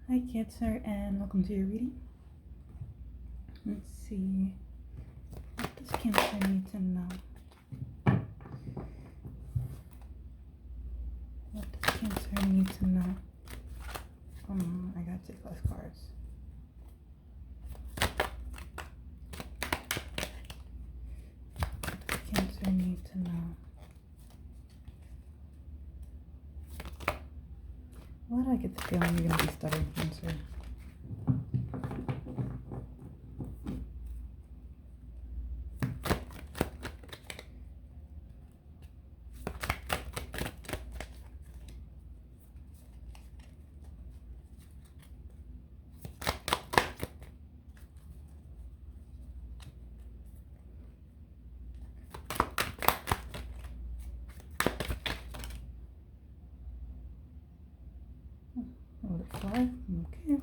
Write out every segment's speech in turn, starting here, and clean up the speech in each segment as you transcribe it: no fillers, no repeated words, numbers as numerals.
Hi Cancer and welcome to your reading. Let's see, what does Cancer need to know? What does Cancer need to know? I gotta take less cards. What does Cancer need to know? Why do I get the feeling you're gonna be stubborn, Cancer? Oh, the 5? Okay.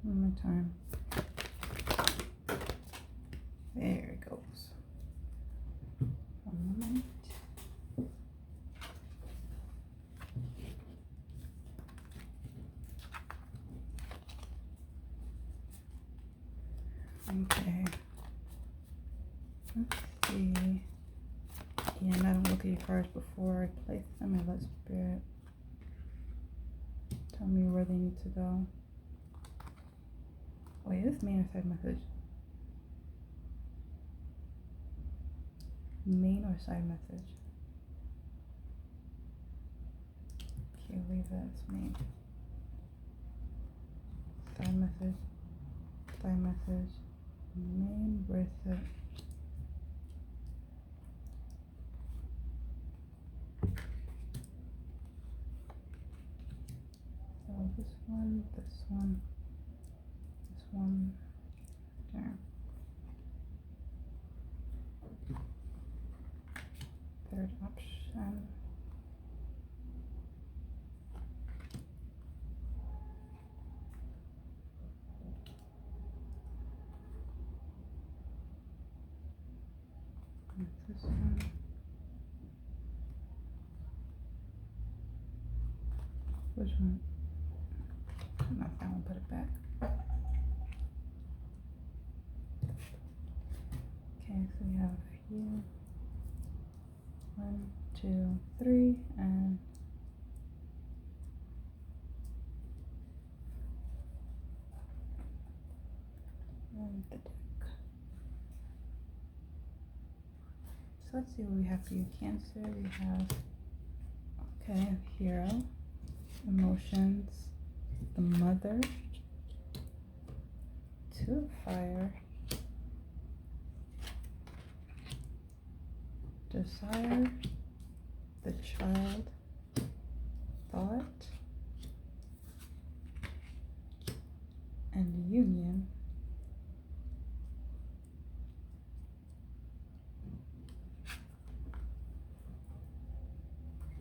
One more time. There it goes. One moment. Okay. Let's see. Yeah, and I don't look at your cards before I place them. I let Spirit tell me where they need to go. Wait, is this main or side message? Main or side message? Okay, leave that as main. Side message. Side message. Main, where's it? So this one, this one, this one, there. Third option. And this one. Which one? Not that one, put it back. Okay, so we have here 1, 2, 3, and the deck. So let's see what we have for you, Cancer. We have, okay, Hero, Emotions, the Mother, 2 of Fire, Desire, the Child, Thought, and Union.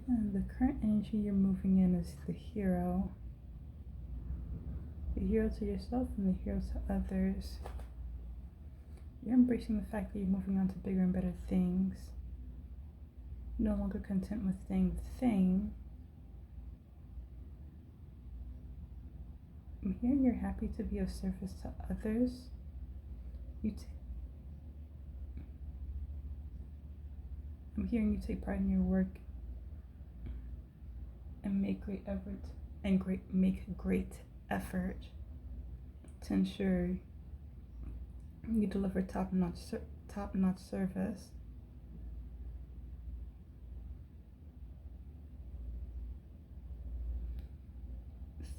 And the current energy you're moving in is the Hero. The hero to yourself and the hero to others. You're embracing the fact that you're moving on to bigger and better things. No longer content with staying the same. I'm hearing you're happy to be of service to others. I'm hearing you take pride in your work and make great effort make great effort to ensure you deliver top-notch service.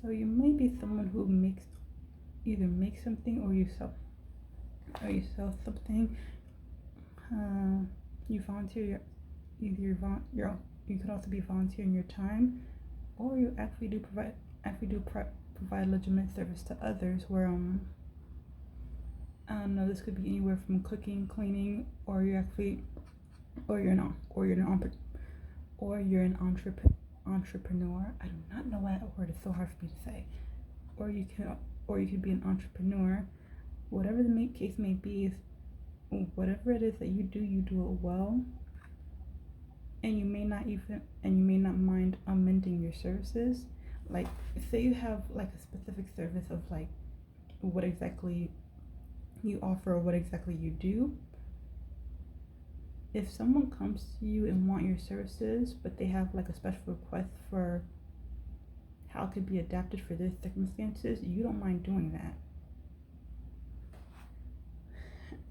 So you may be someone who either makes something or you sell something. You volunteer you could also be volunteering your time, or you actually do provide legitimate service to others, where I don't know, this could be anywhere from cooking, cleaning, or you're an entrepreneur. I do not know why that word is so hard for me to say. Or you could be an entrepreneur. Whatever the case may be, whatever it is that you do it well, and you may not mind amending your services. Like, say you have like a specific service of like what exactly you offer or what exactly you do. If someone comes to you and want your services, but they have like a special request for how it could be adapted for their circumstances, you don't mind doing that.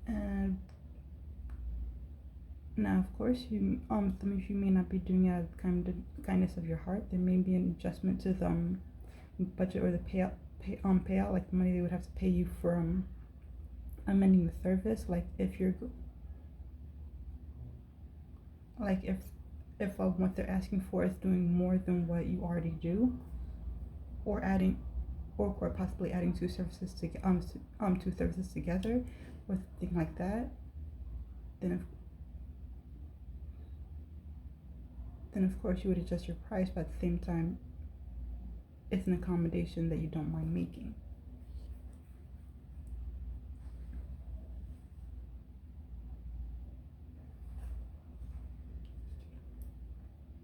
And now, of course, some of you may not be doing it out of kindness of your heart. There may be an adjustment to the budget or the payout, like the money they would have to pay you for amending the service. Like if what they're asking for is doing more than what you already do, or possibly adding two services together, or something like that, then of course you would adjust your price, but at the same time, it's an accommodation that you don't mind making.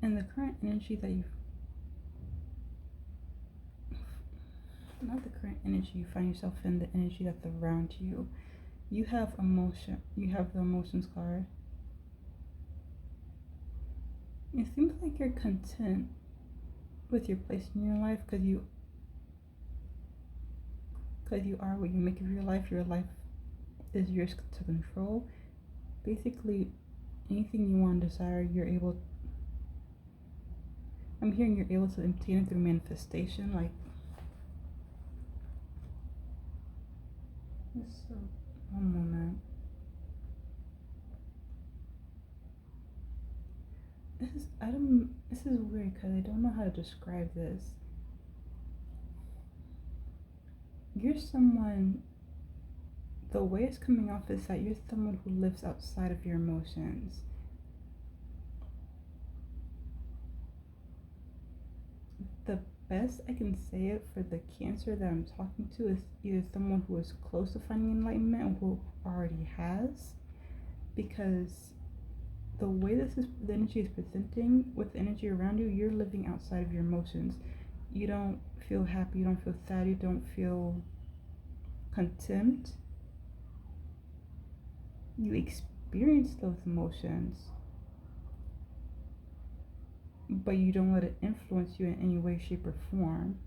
And the current energy that not the current energy you find yourself in, the energy that's around you, you have the emotions card. It seems like you're content with your place in your life because you are what you make of your life. Your life is yours to control. Basically, anything you want and desire, I'm hearing you're able to obtain it through manifestation. Like, so, one moment. This is weird because I don't know how to describe this. You're someone, the way it's coming off is that you're someone who lives outside of your emotions. The best I can say it for the Cancer that I'm talking to is either someone who is close to finding enlightenment or who already has, because the way the energy is presenting with the energy around you, you're living outside of your emotions. You don't feel happy, you don't feel sad, you don't feel contempt. You experience those emotions, but you don't let it influence you in any way, shape, or form.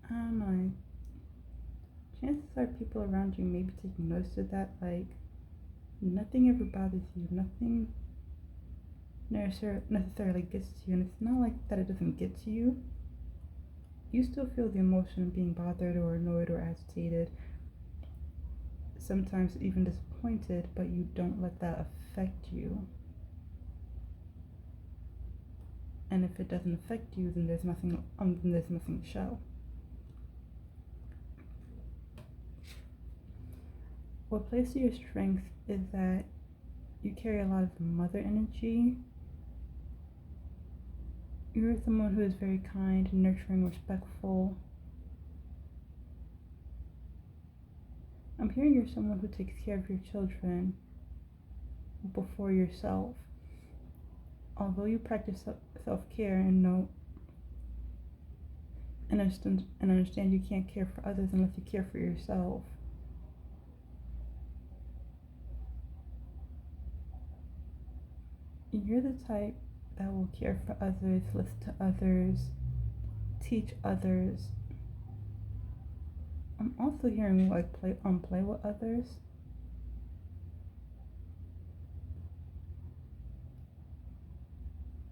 I don't know. Chances are people around you may be taking notice of that. Like, nothing ever bothers you. Nothing necessarily gets to you. And it's not like that it doesn't get to you. You still feel the emotion of being bothered or annoyed or agitated. Sometimes even disappointed, but you don't let that affect you. And if it doesn't affect you, then there's nothing to show. What plays to your strength is that you carry a lot of mother energy. You're someone who is very kind, nurturing, respectful. I'm hearing you're someone who takes care of your children before yourself. Although you practice self-care and understand you can't care for others unless you care for yourself. You're the type that will care for others, listen to others, teach others. I'm also hearing like play with others.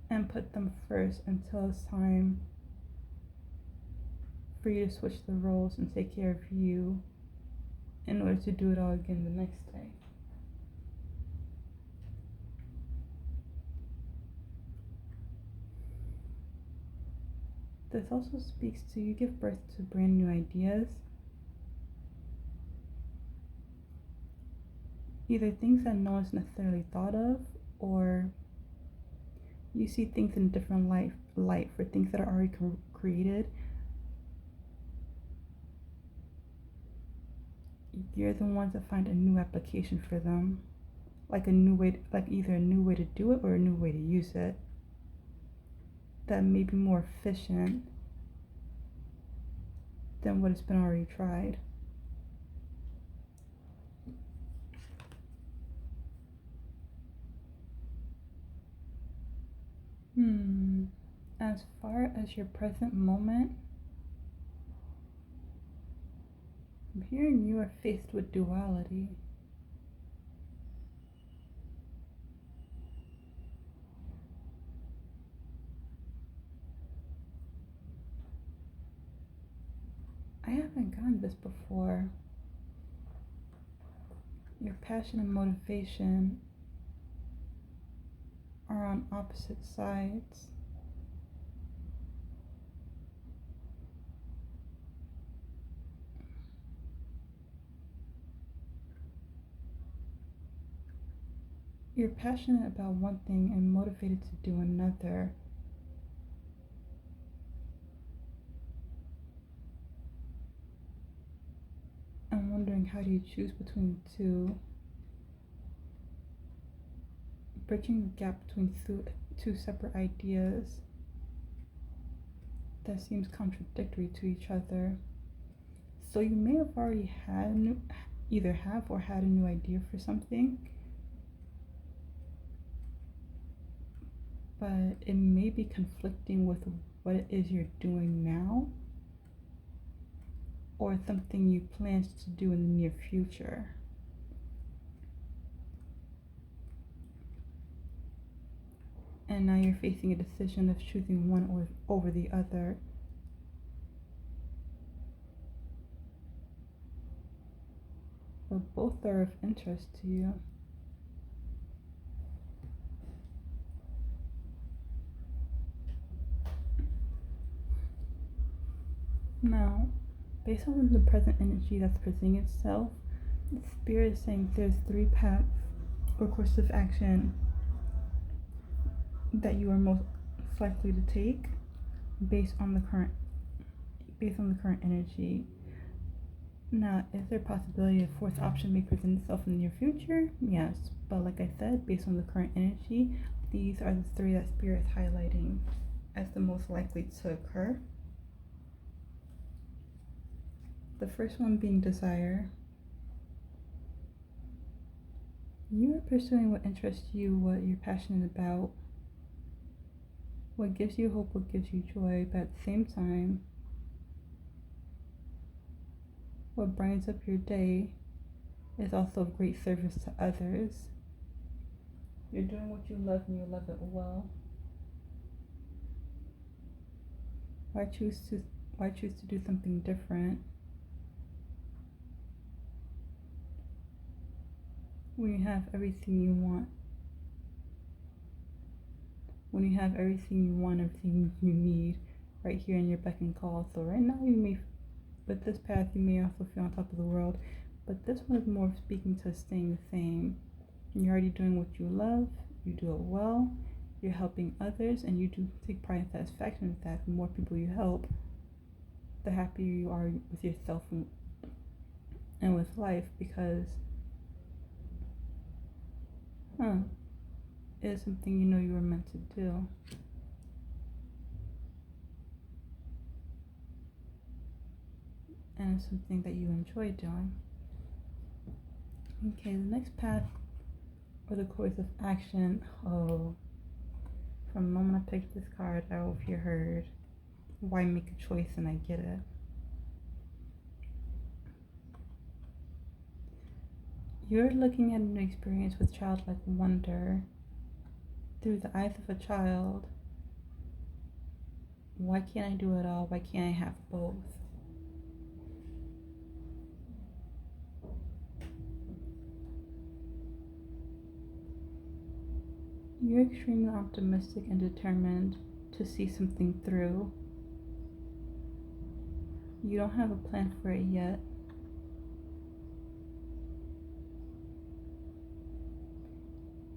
And put them first until it's time for you to switch the roles and take care of you in order to do it all again the next day. This also speaks to you give birth to brand new ideas. Either things that no one's necessarily thought of, or you see things in a different light for things that are already created. you're the one to find a new application for them, like a new way, like either a new way to do it or a new way to use it that may be more efficient than what has been already tried. As far as your present moment, I'm hearing you are faced with duality. I haven't gotten this before. Your passion and motivation are on opposite sides. You're passionate about one thing and motivated to do another. I'm wondering, how do you choose between the two? Bridging the gap between two separate ideas that seems contradictory to each other. So you may have already either have or had a new idea for something, but it may be conflicting with what it is you're doing now, or something you plan to do in the near future. And now you're facing a decision of choosing one or over the other. But both are of interest to you. Now, based on the present energy that's presenting itself, the Spirit is saying there's 3 paths or courses of action that you are most likely to take based on the current energy. Now, is there a possibility a 4th option may present itself in the near future? Yes, but like I said, based on the current energy, these are the 3 that Spirit is highlighting as the most likely to occur. The first one being desire. You are pursuing what interests you, what you're passionate about, what gives you hope, what gives you joy, but at the same time, what brightens up your day is also of great service to others. You're doing what you love and you love it well. Why choose to do something different when you have everything you want? When you have everything you want, everything you need right here in your beck and call. So right now with this path, you may also feel on top of the world, but this one is more speaking to staying the same. You're already doing what you love, you do it well, you're helping others, and you do take pride and satisfaction with that. The more people you help, the happier you are with yourself and with life, because it is something you know you were meant to do. And it's something that you enjoy doing. Okay, the next path or the course of action. From the moment I picked this card, I hope you heard why make a choice, and I get it. You're looking at an experience with childlike wonder through the eyes of a child. Why can't I do it all? Why can't I have both? You're extremely optimistic and determined to see something through. You don't have a plan for it yet,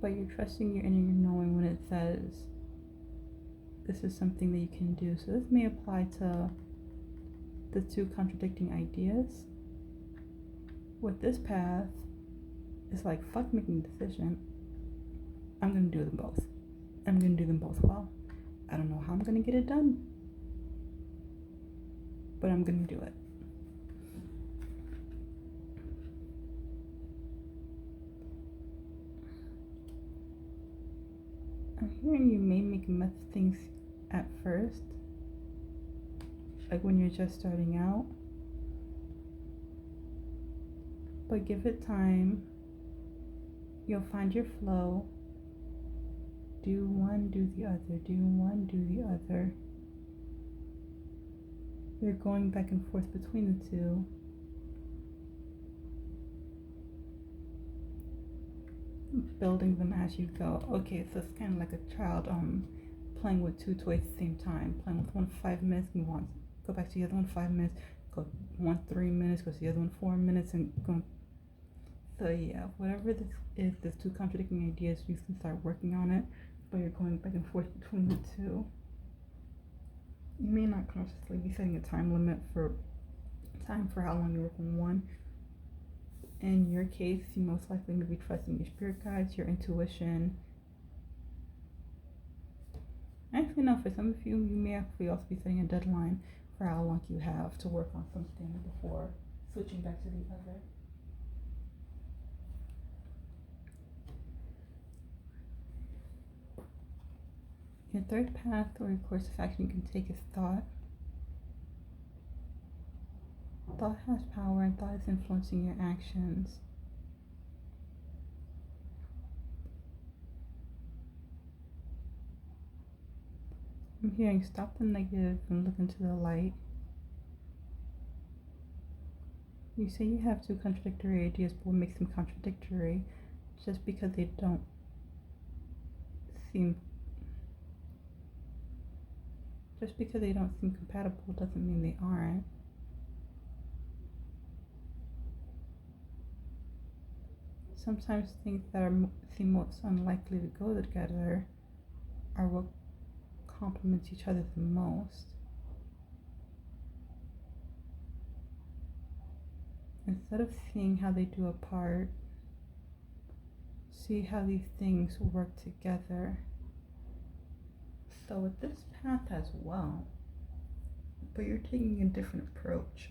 but you're trusting your inner knowing when it says this is something that you can do. So this may apply to the 2 contradicting ideas, With this path, it's like, fuck making a decision. I'm gonna do them both. I'm gonna do them both well. I don't know how I'm gonna get it done, but I'm gonna do it. I'm hearing you may make mess things at first, like when you're just starting out, but give it time. You'll find your flow. Do one, do the other. Do one, do the other. You're going back and forth between the two. Building them as you go. Okay, so it's kind of like a child playing with two toys at the same time. Playing with one 5 minutes, move on. Go back to the other one 5 minutes. Go one 3 minutes. Go to the other one 4 minutes, and go. So yeah, whatever this is, there's two contradicting ideas. You can start working on it, but you're going back and forth between the two. You may not consciously be setting a time limit for how long you work on one. In your case, you most likely may be trusting your spirit guides, your intuition. Actually, no, for some of you, you may actually also be setting a deadline for how long you have to work on something before switching back to the other. Your third path or your course of action you can take is thought. Thought has power, and thought is influencing your actions. I'm hearing stop the negative and look into the light. You say you have two contradictory ideas, but what makes them contradictory? Just because they don't seem compatible doesn't mean they aren't. Sometimes things that seem most unlikely to go together are what complements each other the most. Instead of seeing how they do apart, see how these things work together. So with this path as well, but you're taking a different approach.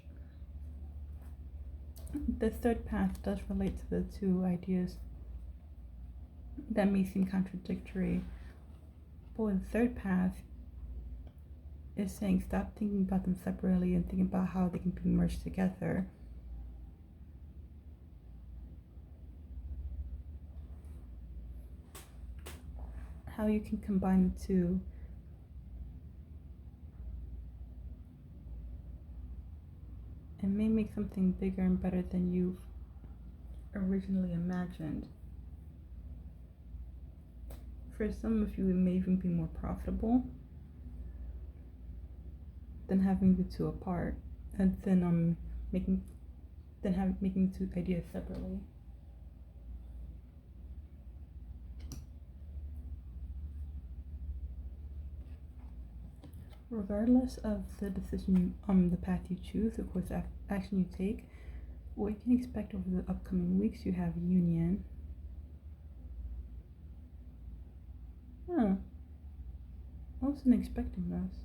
The third path does relate to the two ideas that may seem contradictory, but with the third path is saying stop thinking about them separately and thinking about how they can be merged together. How you can combine the two. And may make something bigger and better than you've originally imagined. For some of you, it may even be more profitable than having the two apart, and then making the two ideas separately. Regardless of the decision, the path you choose, of course, action you take, what you can expect over the upcoming weeks, you have union. I wasn't expecting this.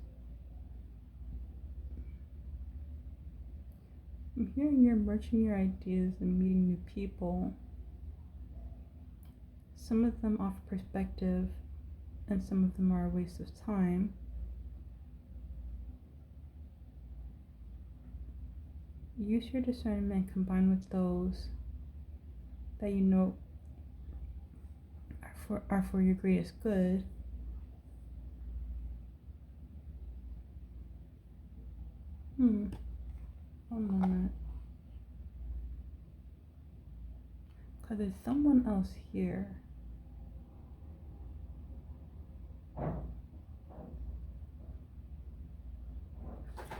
I'm hearing you're merging your ideas and meeting new people. Some of them offer perspective, and some of them are a waste of time. Use your discernment combined with those that you know are for your greatest good. One moment. Because there's someone else here.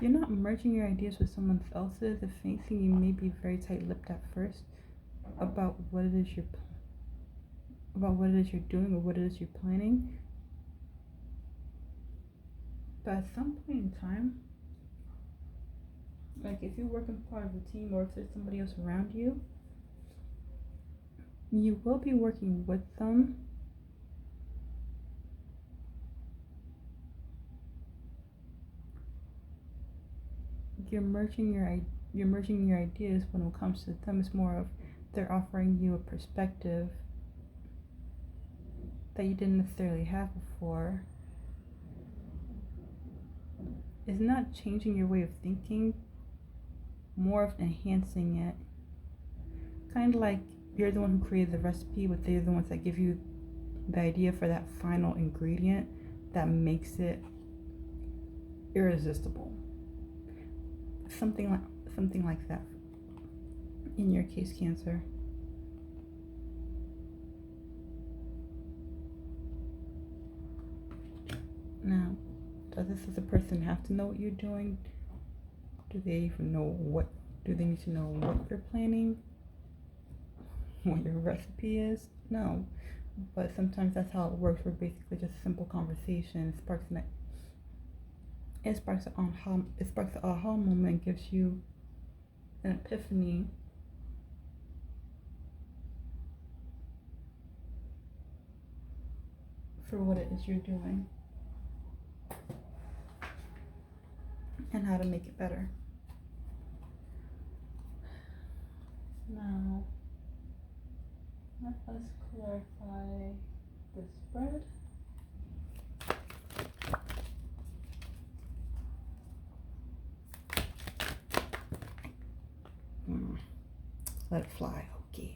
You're not merging your ideas with someone else's. If anything, you may be very tight-lipped at first about what it is you're doing or what it is you're planning. But at some point in time, Like if you work in part of a team or if there's somebody else around you, you will be working with them. You're merging your ideas when it comes to them. It's more of they're offering you a perspective that you didn't necessarily have before. It's not changing your way of thinking, more of enhancing it. Kind of like you're the one who created the recipe, but they're the ones that give you the idea for that final ingredient that makes it irresistible. Something like that. In your case, Cancer. Now, does this other person have to know what you're doing? Do they even know what? Do they need to know what you're planning? What your recipe is? No. But sometimes that's how it works. We're basically just a simple conversation. It sparks an aha moment, gives you an epiphany. For what it is you're doing and how to make it better. Now, let us clarify the spread. Let it fly, okay.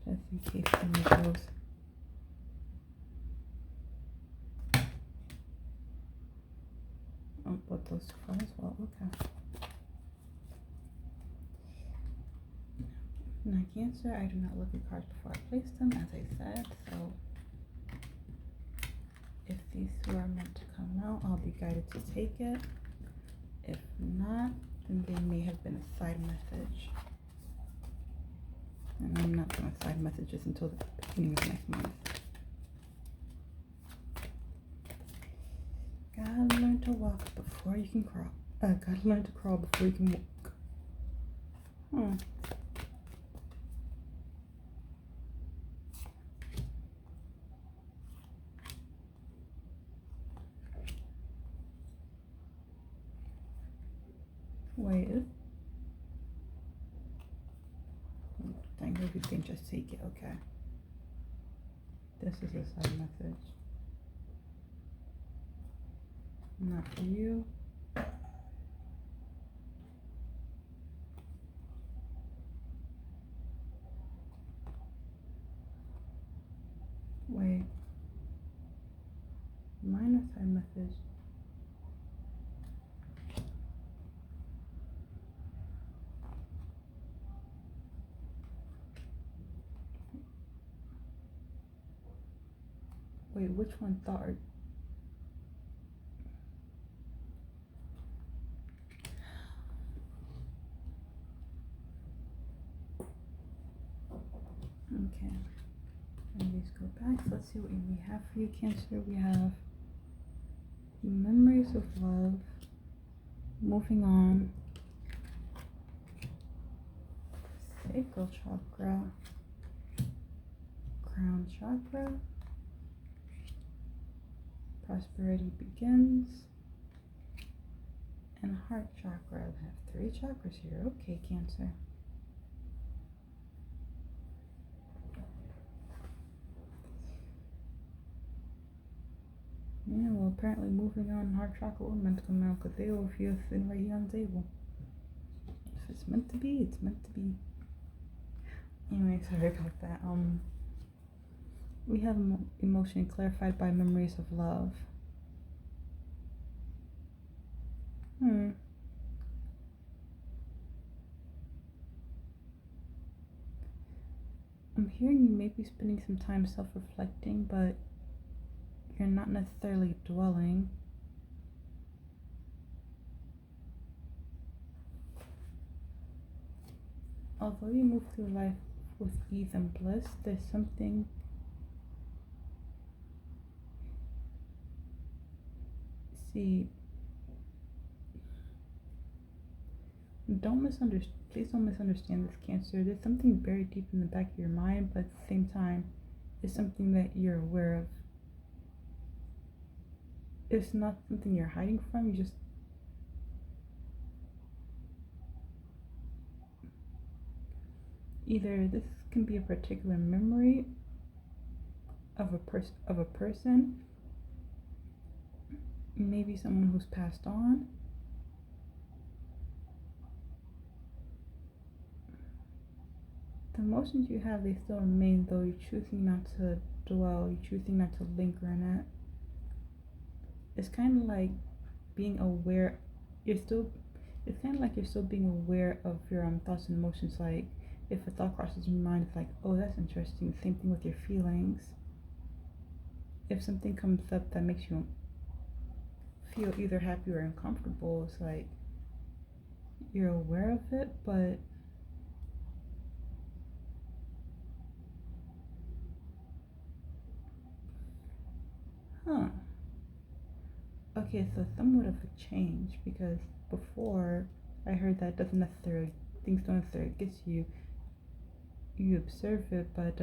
Just in case any of those. Oh, but those fly as well, okay. Now, Cancer, I do not look at cards before I place them, as I said, so if these two are meant to come out, I'll be guided to take it. If not, then they may have been a side message. And I'm not going to side messages until the beginning of next month. Gotta learn to walk before you can crawl. Gotta learn to crawl before you can walk. Wait. Dang, maybe you can just take it. Okay. This is a side message. Not for you. Wait. Minor side message. Wait, which one thought? Okay. And these go back. Let's see what we have for you, Cancer. We have memories of love. Moving on. Sacral chakra. Crown chakra. Prosperity begins. And heart chakra. I have 3 chakras here. Okay, Cancer. Yeah, well, apparently moving on, heart chakra was meant to come out because they will feel sitting right here on the table. If it's meant to be, it's meant to be. Anyway, sorry about that. We have emotion clarified by memories of love. I'm hearing you may be spending some time self-reflecting, but you're not necessarily dwelling. Although you move through life with ease and bliss, there's something See, please don't misunderstand this, Cancer. There's something very deep in the back of your mind, but at the same time, it's something that you're aware of. It's not something you're hiding from. You just either this can be a particular memory of a person, maybe someone who's passed on. The emotions you have, they still remain, though you're choosing not to dwell, you're choosing not to linger in it. It's kind of like being aware. It's kind of like you're still being aware of your thoughts and emotions. Like if a thought crosses your mind, it's like, oh, that's interesting. Same thing with your feelings. If something comes up that makes you feel either happy or uncomfortable, it's like you're aware of it, but okay, so somewhat of a change, because before I heard that things don't necessarily get to you. You observe it, but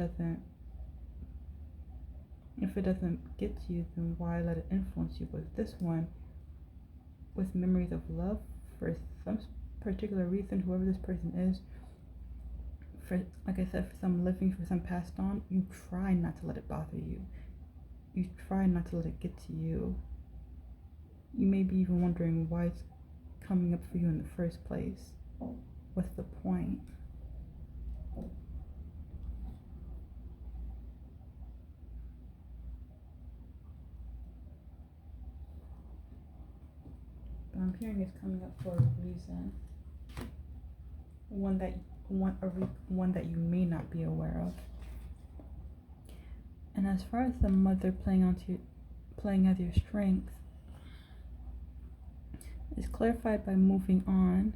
if it doesn't get to you, then why let it influence you? With this one, with memories of love, for some particular reason, whoever this person is, for, like I said, for some living, for some passed on, you try not to let it bother you. You try not to let it get to you. You may be even wondering why it's coming up for you in the first place. What's the point? But I'm hearing it's coming up for a reason. One that you may not be aware of. And as far as the mother playing as your strength, it's clarified by moving on.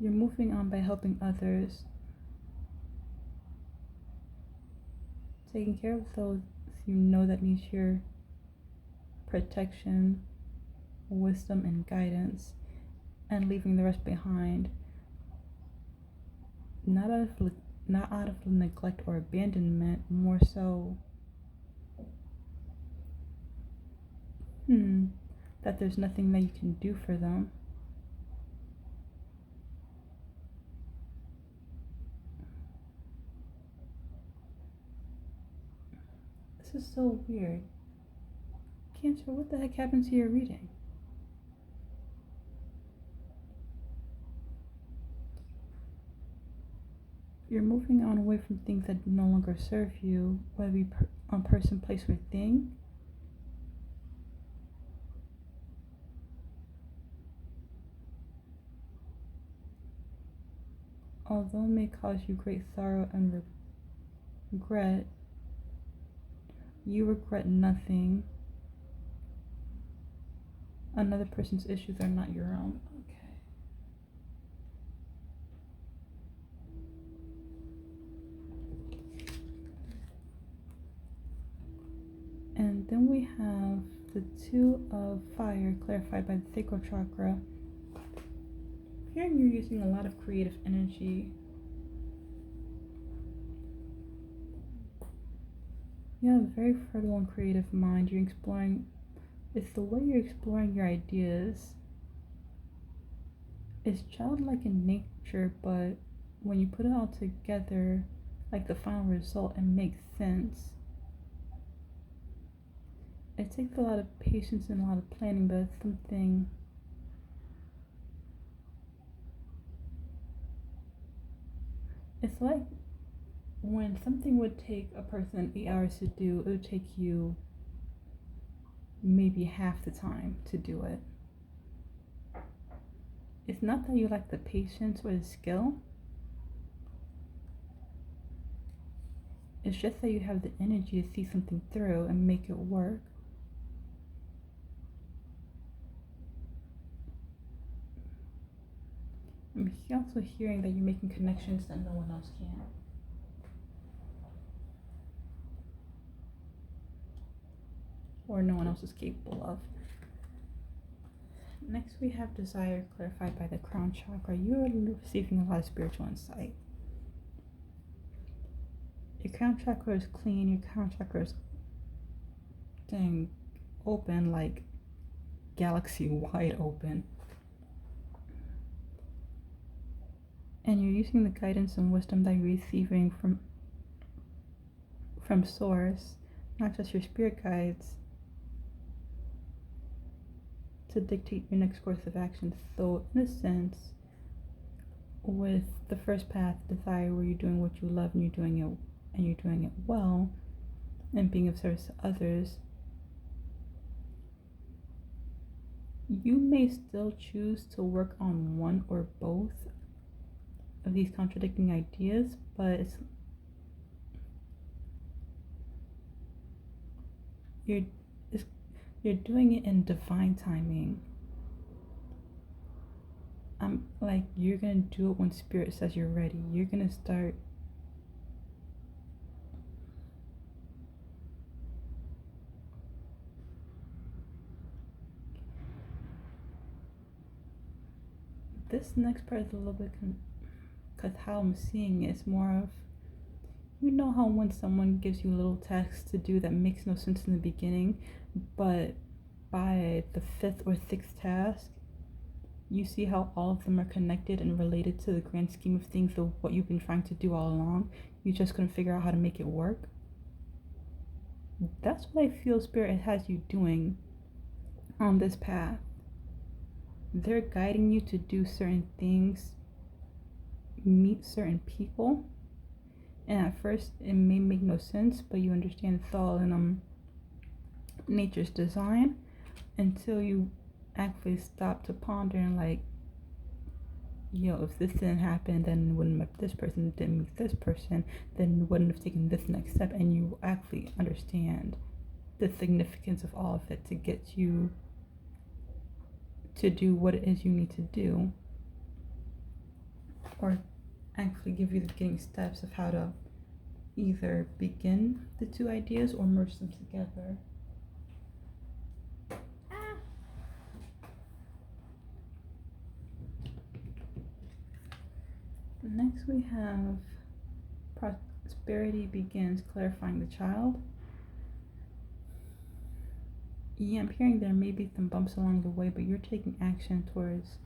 You're moving on by helping others, taking care of those you know that needs your protection, wisdom, and guidance, and leaving the rest behind. Not out of neglect or abandonment, more so that there's nothing that you can do for them. This is so weird. Cancer, what the heck happened to your reading? You're moving on away from things that no longer serve you, whether it be on person, place, or thing. Although it may cause you great sorrow and regret, you regret nothing. Another person's issues are not your own. Okay. And then we have the Two of Fire, clarified by the sacral chakra. Here you're using a lot of creative energy. You have a very fertile and creative mind. It's the way you're exploring your ideas. It's childlike in nature, but when you put it all together, like the final result, it makes sense. It takes a lot of patience and a lot of planning, but it's something. It's like when something would take a person 8 hours to do, it would take you maybe half the time to do it. It's not that you lack the patience or the skill. It's just that you have the energy to see something through and make it work. I'm also hearing that you're making connections that no one else can. or no one else is capable of. Next, we have desire clarified by the crown chakra. You are receiving a lot of spiritual insight. Your crown chakra is clean. Your crown chakra is dang open, like galaxy wide open. And you're using the guidance and wisdom that you're receiving from source, not just your spirit guides, to dictate your next course of action. So in a sense, with the first path, desire, where you're doing what you love and you're doing it well and being of service to others, you may still choose to work on one or both of these contradicting ideas, but you're doing it in divine timing. Like, you're gonna do it when spirit says you're ready. You're gonna start this next part is a little bit because how I'm seeing it is more of, you know how when someone gives you a little task to do that makes no sense in the beginning, but by the fifth or sixth task, you see how all of them are connected and related to the grand scheme of things of what you've been trying to do all along. You just couldn't figure out how to make it work. That's what I feel Spirit has you doing on this path. They're guiding you to do certain things, meet certain people, and at first it may make no sense, but you understand it's all in nature's design, until you actually stop to ponder and like, if this didn't happen, then wouldn't have this person didn't meet this person, then wouldn't have taken this next step, and you actually understand the significance of all of it to get you to do what it is you need to do, or actually give you the beginning steps of how to either begin the two ideas or merge them together. Next we have prosperity begins clarifying the child. Yeah, I'm hearing there may be some bumps along the way, but you're taking action towards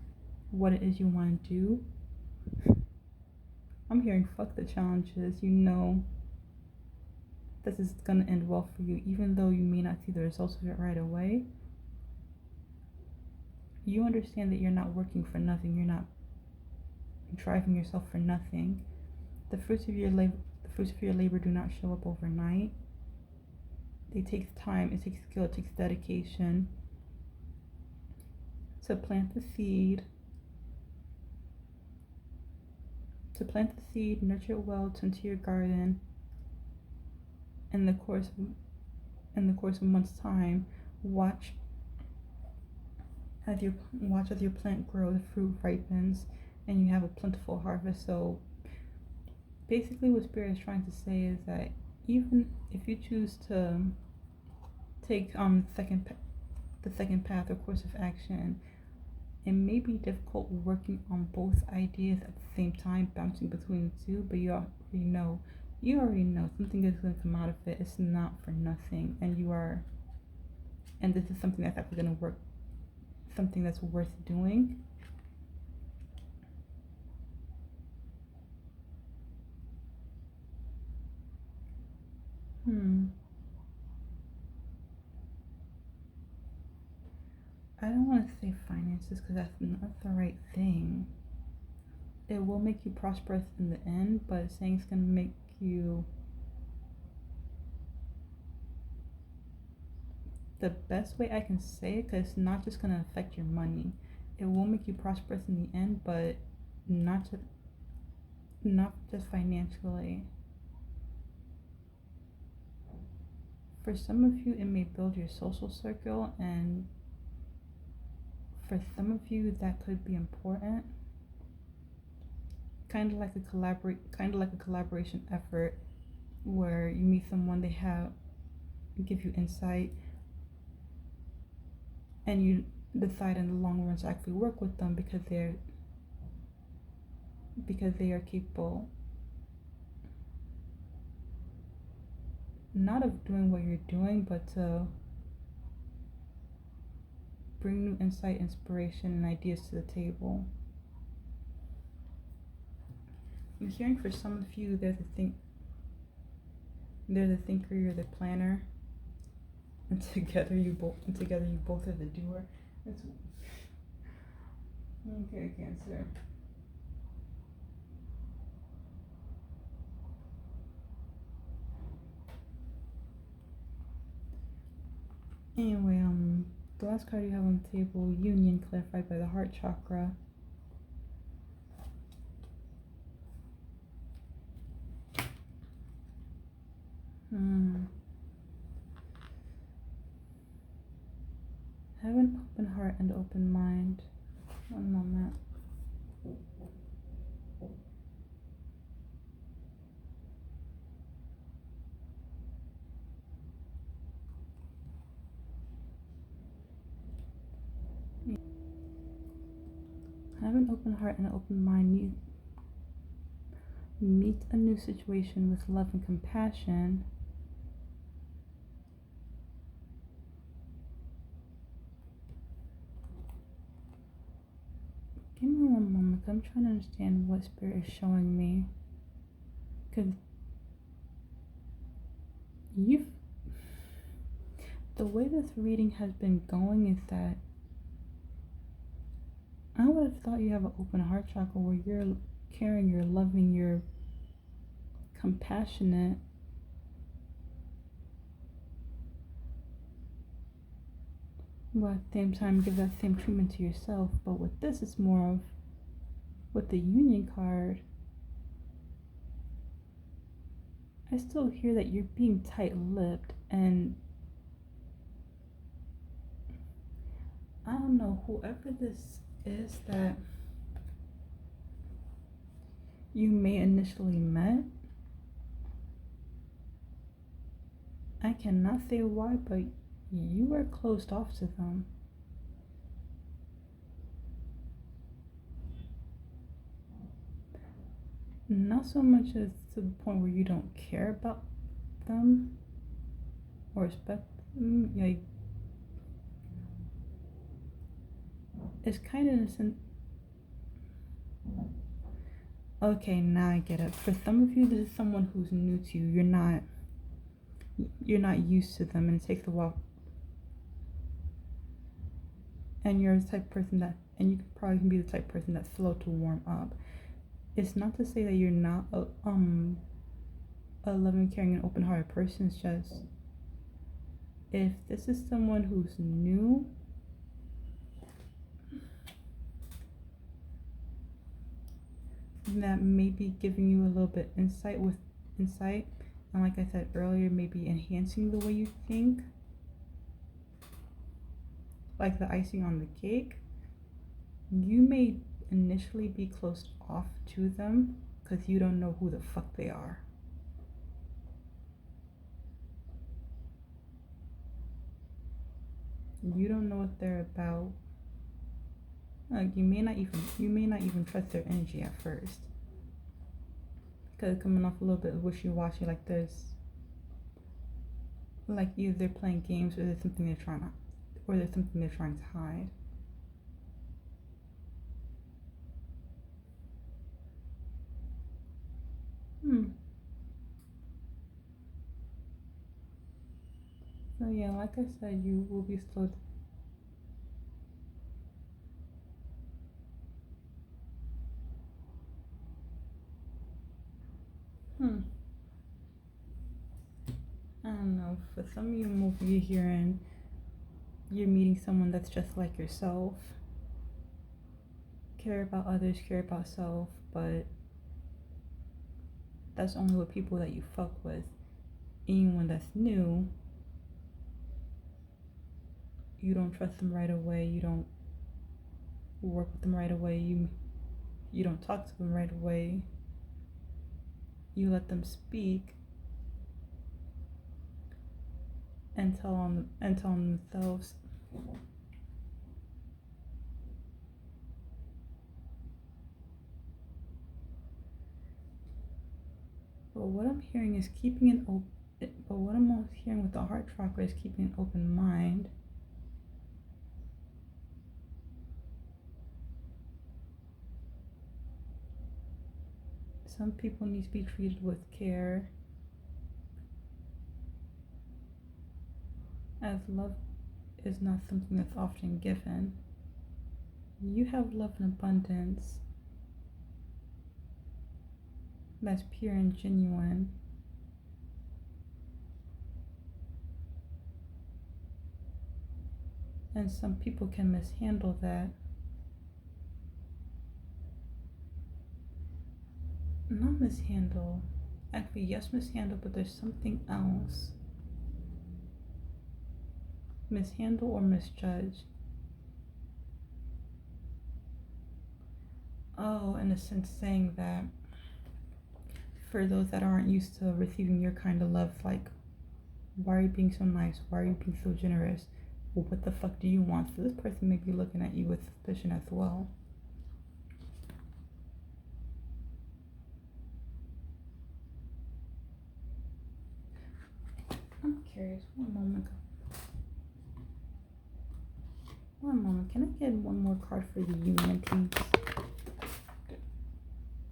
what it is you want to do. I'm hearing fuck the challenges. You know this is going to end well for you, even though you may not see the results of it right away. You understand that you're not working for nothing. You're not driving yourself for nothing. The fruits of your labor do not show up overnight. It takes time, it takes skill, it takes dedication to plant the seed, nurture it well, tend to your garden. In the course of months' time, watch as your plant grows, the fruit ripens, and you have a plentiful harvest. So basically what Spirit is trying to say is that even if you choose to take the second path or course of action, it may be difficult working on both ideas at the same time, bouncing between the two, but you already know something is going to come out of it. It's not for nothing, and this is something that's actually going to work, something that's worth doing. I don't want to say finances because that's not the right thing. It will make you prosperous in the end, but saying it's going to make you, the best way I can say it, because it's not just going to affect your money. It will make you prosperous in the end, but not just financially. For some of you, it may build your social circle, and for some of you, that could be important. Kind of like a collaboration effort, where you meet someone, give you insight, and you decide in the long run to actually work with them because they are capable not of doing what you're doing, but to bring new insight, inspiration, and ideas to the table. I'm hearing for some of you, they're the thinker, you're the planner, and together you both are the doer. That's okay, Cancer. Anyway, the last card you have on the table, Union, clarified by the heart chakra. Have an open heart and open mind. One moment. Have an open heart and an open mind. You meet a new situation with love and compassion. Give me one moment. I'm trying to understand what Spirit is showing me. Because the way this reading has been going is that I would have thought you have an open heart chakra where you're caring, you're loving, you're compassionate. But at the same time, give that same treatment to yourself. But with this, it's more of, with the Union card, I still hear that you're being tight-lipped, and I don't know, whoever this is that you may initially met, I cannot say why, but you were closed off to them. Not so much as to the point where you don't care about them or respect them. Like, it's kind of innocent. Okay, now I get it. For some of you, this is someone who's new to you. You're not used to them, and it takes a while. And you're the type of person that, and you probably can be the type of person that's slow to warm up. It's not to say that you're not a loving, caring, and open-hearted person. It's just, if this is someone who's new, that may be giving you a little bit insight, and like I said earlier, maybe enhancing the way you think, like the icing on the cake. You may initially be closed off to them because you don't know who the fuck they are. You don't know what they're about. Like, you may not even trust their energy at first, because it's coming off a little bit wishy-washy. Like either they're playing games, or there's something they're trying to hide. So yeah, like I said, you will be slow. I don't know. For some of you, movie here, and you're meeting someone that's just like yourself. Care about others, care about self, but that's only with people that you fuck with. Anyone that's new, you don't trust them right away. You don't work with them right away. You don't talk to them right away. You let them speak and tell on themselves. But what I'm hearing is keeping an open. But what I'm also hearing with the heart chakra is keeping an open mind. Some people need to be treated with care, as love is not something that's often given. You have love in abundance that's pure and genuine. And some people can mishandle that. Not mishandle. Actually, yes, mishandle, but there's something else. Mishandle or misjudge. Oh, in a sense, saying that for those that aren't used to receiving your kind of love, like, why are you being so nice? Why are you being so generous? Well, what the fuck do you want? So this person may be looking at you with suspicion as well. I'm curious. One moment. Can I get one more card for the union, please?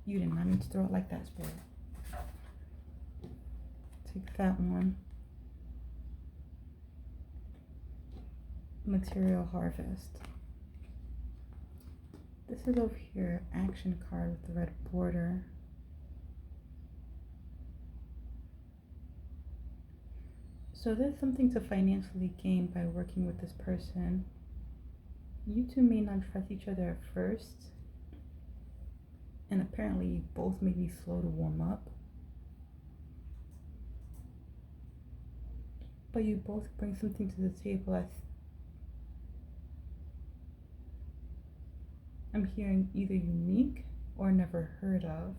You did not need to throw it like that, Spirit. Take that one. Material harvest. This is over here, action card with the red border. So there's something to financially gain by working with this person. You two may not trust each other at first, and apparently you both may be slow to warm up. But you both bring something to the table that's, I'm hearing, either unique or never heard of.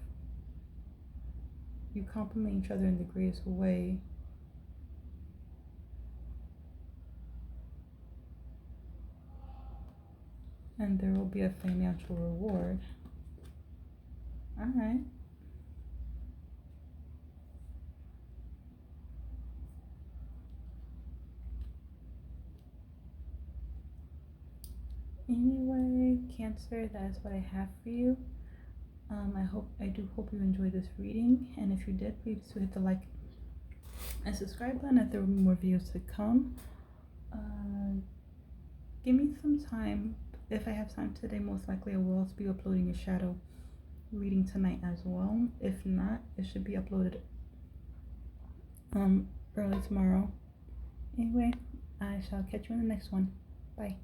You complement each other in the greatest way. And there will be a financial reward. Alright. Anyway, Cancer, that is what I have for you. I do hope you enjoyed this reading, and if you did, please do hit the like and subscribe button as there will be more videos to come. Give me some time. If I have time today, most likely I will also be uploading a shadow reading tonight as well. If not, it should be uploaded early tomorrow. Anyway, I shall catch you in the next one. Bye.